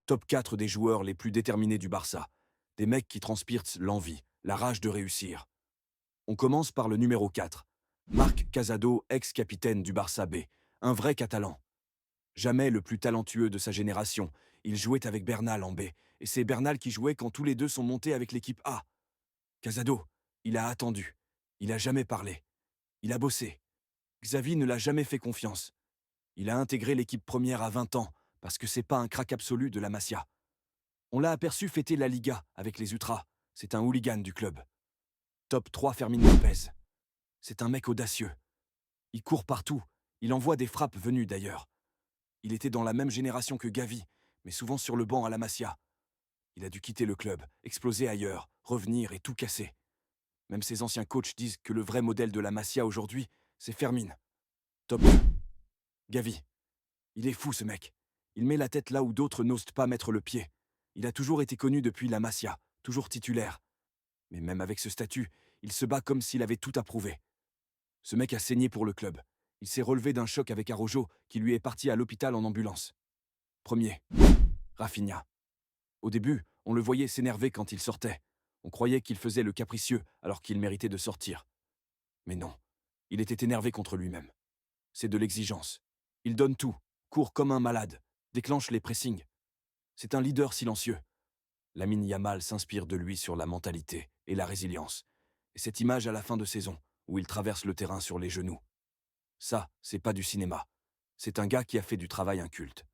Top 4 des joueurs les plus déterminés du Barça. Des mecs qui transpirent l'envie, la rage de réussir. On commence par le numéro 4. Marc Casado, ex-capitaine du Barça B. Un vrai Catalan. Jamais le plus talentueux de sa génération. Il jouait avec Bernal en B. Et c'est Bernal qui jouait quand tous les deux sont montés avec l'équipe A. Casado, il a attendu. Il a jamais parlé. Il a bossé. Xavi ne l'a jamais fait confiance. Il a intégré l'équipe première à 20 ans, parce que c'est pas un crack absolu de la Masia. On l'a aperçu fêter la Liga avec les Ultras. C'est un hooligan du club. Top 3 Fermin Lopez. C'est un mec audacieux. Il court partout. Il envoie des frappes venues d'ailleurs. Il était dans la même génération que Gavi, mais souvent sur le banc à la Masia. Il a dû quitter le club, exploser ailleurs, revenir et tout casser. Même ses anciens coachs disent que le vrai modèle de la Masia aujourd'hui, c'est Fermin. Top 2. Gavi. Il est fou ce mec. Il met la tête là où d'autres n'osent pas mettre le pied. Il a toujours été connu depuis la Masia, toujours titulaire. Mais même avec ce statut, il se bat comme s'il avait tout approuvé. Ce mec a saigné pour le club. Il s'est relevé d'un choc avec Araujo, qui lui est parti à l'hôpital en ambulance. Premier. Rafinha. Au début, on le voyait s'énerver quand il sortait. On croyait qu'il faisait le capricieux alors qu'il méritait de sortir. Mais non, il était énervé contre lui-même. C'est de l'exigence. Il donne tout, court comme un malade, déclenche les pressings. C'est un leader silencieux. Lamine Yamal s'inspire de lui sur la mentalité et la résilience. Et cette image à la fin de saison, où il traverse le terrain sur les genoux. Ça, c'est pas du cinéma. C'est un gars qui a fait du travail un culte.